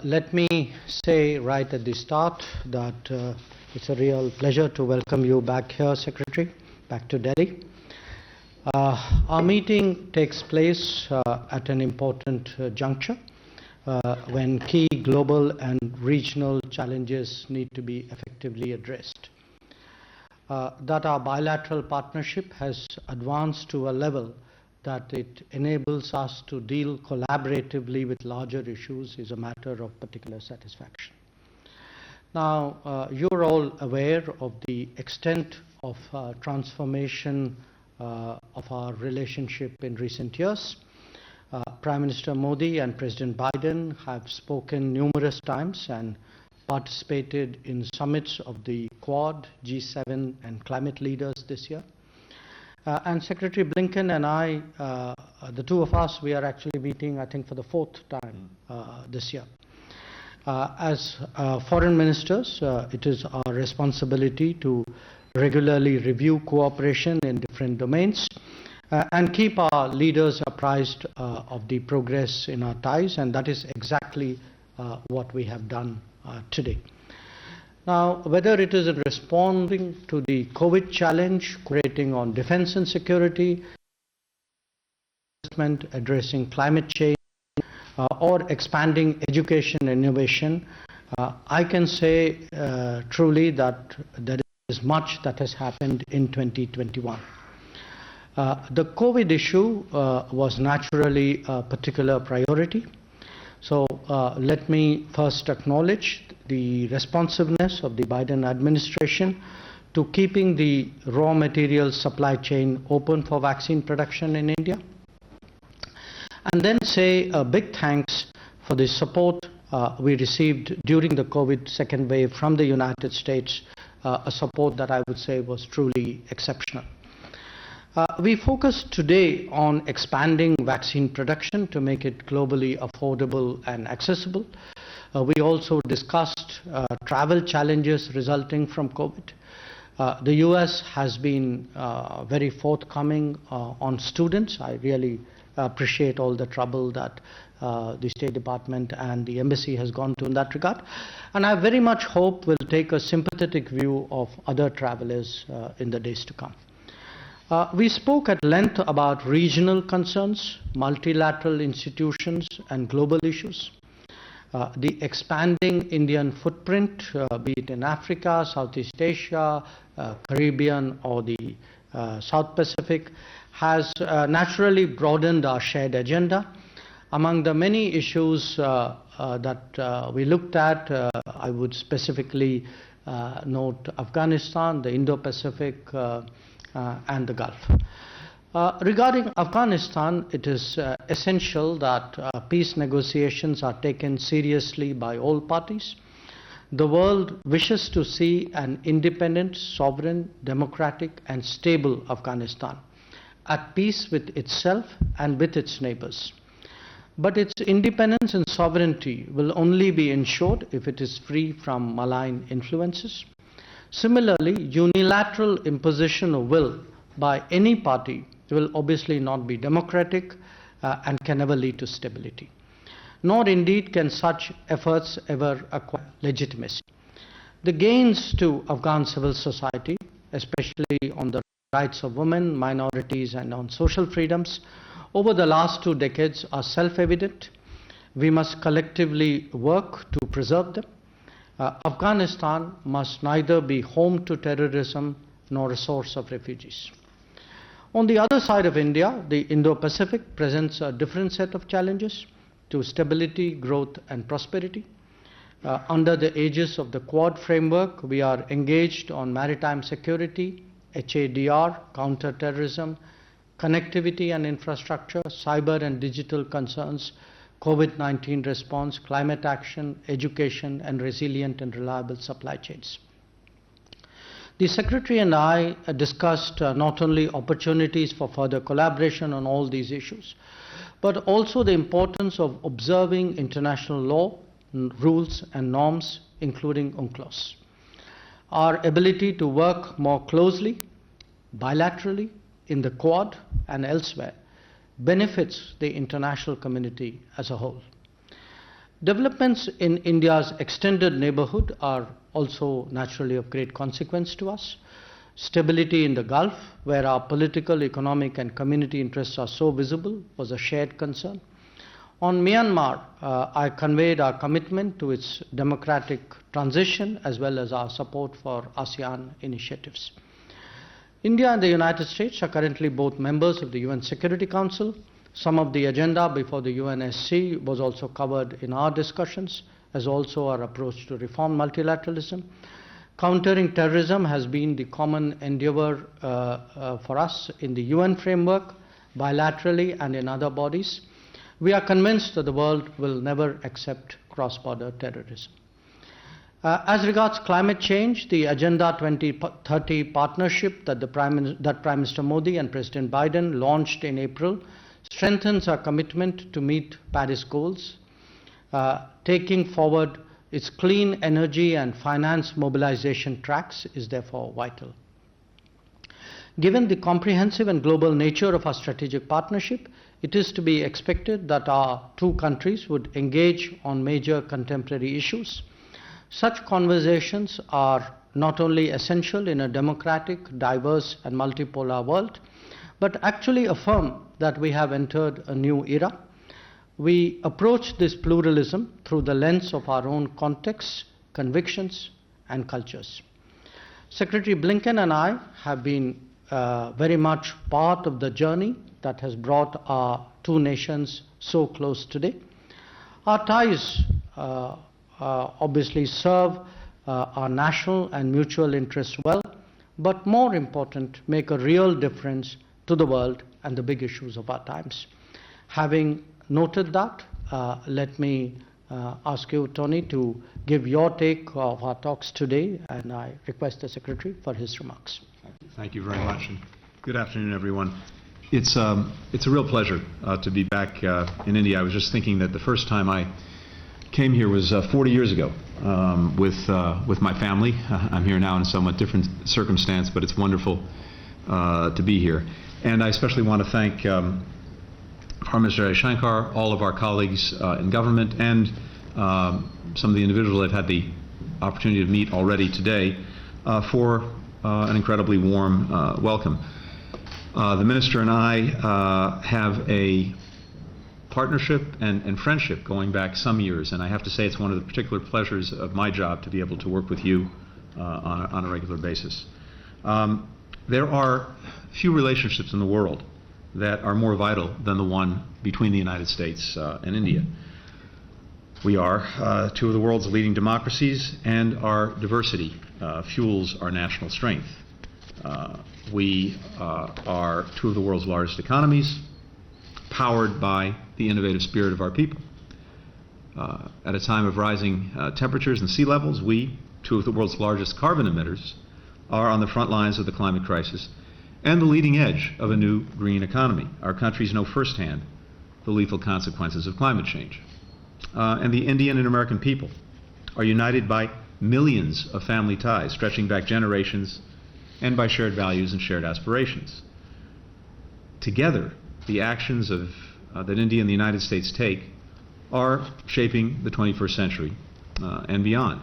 Let me say right at the start that it's a real pleasure to welcome you back here, Secretary, back to Delhi. Our meeting takes place at an important juncture when key global and regional challenges need to be effectively addressed. That our bilateral partnership has advanced to a level that it enables us to deal collaboratively with larger issues is a matter of particular satisfaction. Now, you're all aware of the extent of transformation of our relationship in recent years. Prime Minister Modi and President Biden have spoken numerous times and participated in summits of the Quad, G7 and climate leaders this year. And Secretary Blinken and I, the two of us, we are actually meeting, I think, for the fourth time this year. As foreign ministers, it is our responsibility to regularly review cooperation in different domains and keep our leaders apprised of the progress in our ties, and that is exactly what we have done today. Now, whether it is in responding to the COVID challenge, cooperating on defense and security, addressing climate change, or expanding education and innovation, I can say truly that there is much that has happened in 2021. The COVID issue was naturally a particular priority. So let me first acknowledge the responsiveness of the Biden administration to keeping the raw materials supply chain open for vaccine production in India. And then say a big thanks for the support we received during the COVID second wave from the United States, a support that I would say was truly exceptional. We focused today on expanding vaccine production to make it globally affordable and accessible. We also discussed travel challenges resulting from COVID. The US has been very forthcoming on students. I really appreciate all the trouble that the State Department and the Embassy has gone to in that regard. And I very much hope we'll take a sympathetic view of other travelers in the days to come. We spoke at length about regional concerns, multilateral institutions, and global issues. The expanding Indian footprint, be it in Africa, Southeast Asia, Caribbean, or the South Pacific, has naturally broadened our shared agenda. Among the many issues that we looked at, I would specifically note Afghanistan, the Indo-Pacific, and the Gulf. Regarding Afghanistan, it is essential that peace negotiations are taken seriously by all parties. The world wishes to see an independent, sovereign, democratic, and stable Afghanistan at peace with itself and with its neighbors. But its independence and sovereignty will only be ensured if it is free from malign influences. Similarly, unilateral imposition of will by any party will obviously not be democratic and can never lead to stability. Nor indeed can such efforts ever acquire legitimacy. The gains to Afghan civil society, especially on the rights of women, minorities, and on social freedoms, over the last 2 decades are self-evident. We must collectively work to preserve them. Afghanistan must neither be home to terrorism nor a source of refugees. On the other side of India, the Indo-Pacific presents a different set of challenges to stability, growth, and prosperity. Under the aegis of the Quad framework, we are engaged on maritime security, HADR, counter-terrorism, connectivity and infrastructure, cyber and digital concerns, COVID-19 response, climate action, education, and resilient and reliable supply chains. The Secretary and I discussed not only opportunities for further collaboration on all these issues, but also the importance of observing international law, rules, and norms, including UNCLOS. Our ability to work more closely, bilaterally, in the Quad and elsewhere benefits the international community as a whole. Developments in India's extended neighborhood are also naturally of great consequence to us. Stability in the Gulf, where our political, economic, and community interests are so visible, was a shared concern. On Myanmar, I conveyed our commitment to its democratic transition as well as our support for ASEAN initiatives. India and the United States are currently both members of the UN Security Council. Some of the agenda before the UNSC was also covered in our discussions, as also our approach to reform multilateralism. Countering terrorism has been the common endeavor for us in the UN framework, bilaterally and in other bodies. We are convinced that the world will never accept cross-border terrorism. As regards climate change, the Agenda 2030 partnership that Prime Minister Modi and President Biden launched in April strengthens our commitment to meet Paris goals. Taking forward its clean energy and finance mobilization tracks is therefore vital. Given the comprehensive and global nature of our strategic partnership, it is to be expected that our two countries would engage on major contemporary issues. Such conversations are not only essential in a democratic, diverse, and multipolar world, but actually affirm that we have entered a new era. We approach this pluralism through the lens of our own contexts, convictions, and cultures. Secretary Blinken and I have been very much part of the journey that has brought our two nations so close today. Our ties obviously serve our national and mutual interests well, but more important, make a real difference to the world and the big issues of our times. Having noted that, let me ask you, Tony, to give your take of our talks today, and I request the Secretary for his remarks. Thank you very much, and good afternoon, everyone. It's a real pleasure to be back in India. I was just thinking that the first time I came here was 40 years ago with my family. I'm here now in a somewhat different circumstance, but it's wonderful to be here. And I especially want to thank Prime Minister Shankar, all of our colleagues in government, and some of the individuals I've had the opportunity to meet already today for an incredibly warm welcome. The Minister and I have a partnership and friendship going back some years, and I have to say it's one of the particular pleasures of my job to be able to work with you on a regular basis. There are few relationships in the world that are more vital than the one between the United States and India. We are two of the world's leading democracies, and our diversity fuels our national strength. We are two of the world's largest economies, powered by the innovative spirit of our people. At a time of rising temperatures and sea levels, we, two of the world's largest carbon emitters, are on the front lines of the climate crisis and the leading edge of a new green economy. Our countries know firsthand the lethal consequences of climate change. And the Indian and American people are united by millions of family ties stretching back generations and by shared values and shared aspirations. Together, the actions that India and the United States take are shaping the 21st century and beyond.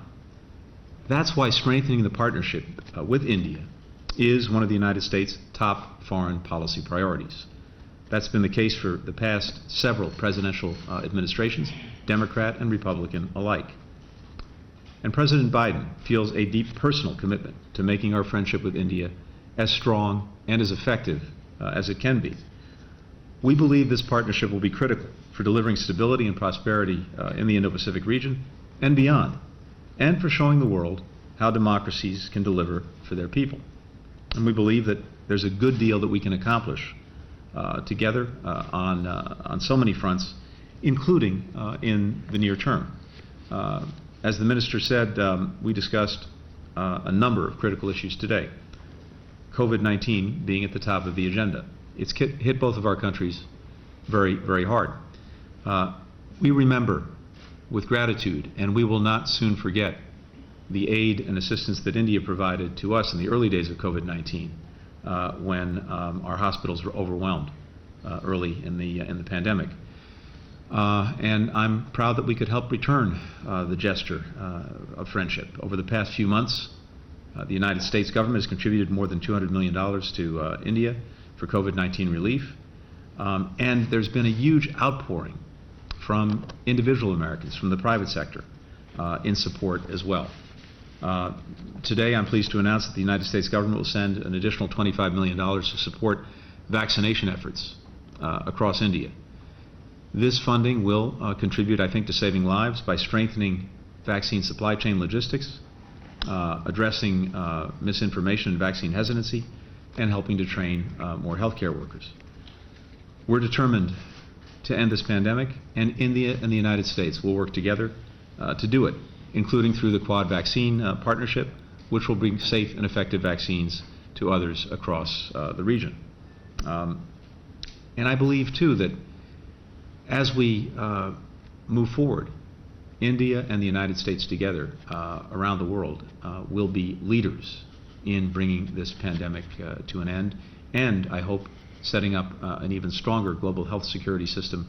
That's why strengthening the partnership with India is one of the United States' top foreign policy priorities. That's been the case for the past several presidential administrations, Democrat and Republican alike. And President Biden feels a deep personal commitment to making our friendship with India as strong and as effective as it can be. We believe this partnership will be critical for delivering stability and prosperity in the Indo-Pacific region and beyond, and for showing the world how democracies can deliver for their people. And we believe that there's a good deal that we can accomplish together on so many fronts, including in the near term. As the Minister said, we discussed a number of critical issues today, COVID-19 being at the top of the agenda. It's hit both of our countries very, very hard. We remember with gratitude, and we will not soon forget, the aid and assistance that India provided to us in the early days of COVID-19 when our hospitals were overwhelmed early in the pandemic. And I'm proud that we could help return the gesture of friendship. Over the past few months, the United States government has contributed more than $200 million to India for COVID-19 relief. And there's been a huge outpouring from individual Americans, from the private sector, in support as well. Today, I'm pleased to announce that the United States government will send an additional $25 million to support vaccination efforts across India. This funding will contribute, I think, to saving lives by strengthening vaccine supply chain logistics, addressing misinformation and vaccine hesitancy, and helping to train more healthcare workers. We're determined to end this pandemic, and India and the United States will work together to do it, including through the Quad Vaccine Partnership, which will bring safe and effective vaccines to others across the region. And I believe, too, that as we move forward, India and the United States together around the world will be leaders in bringing this pandemic to an end, and I hope setting up an even stronger global health security system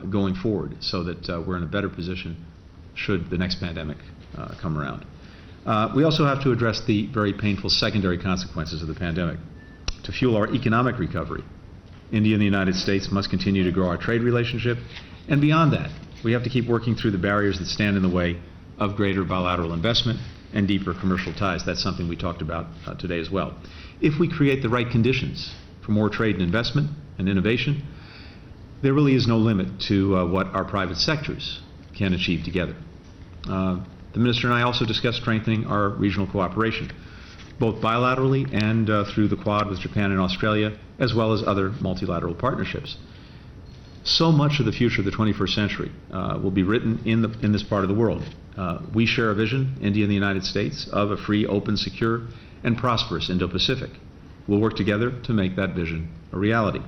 going forward, so that we're in a better position should the next pandemic come around. We also have to address the very painful secondary consequences of the pandemic. To fuel our economic recovery, India and the United States must continue to grow our trade relationship, and beyond that, we have to keep working through the barriers that stand in the way of greater bilateral investment and deeper commercial ties. That's something we talked about today as well. If we create the right conditions for more trade and investment and innovation, there really is no limit to what our private sectors can achieve together. The Minister and I also discussed strengthening our regional cooperation, both bilaterally and through the Quad with Japan and Australia, as well as other multilateral partnerships. So much of the future of the 21st century will be written in this part of the world. We share a vision, India and the United States, of a free, open, secure, and prosperous Indo-Pacific. We'll work together to make that vision a reality.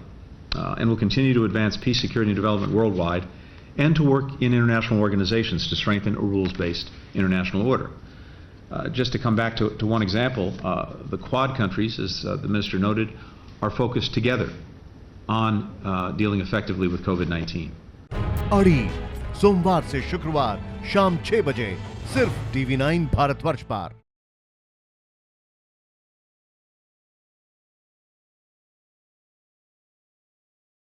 And we'll continue to advance peace, security, and development worldwide, and to work in international organizations to strengthen a rules-based international order. Just to come back to one example, the Quad countries, as the Minister noted, are focused together on dealing effectively with COVID-19. अड़ी सोमवार से शुक्रवार शाम 6 बजे सिर्फ TV9 Bharatvarsh पर।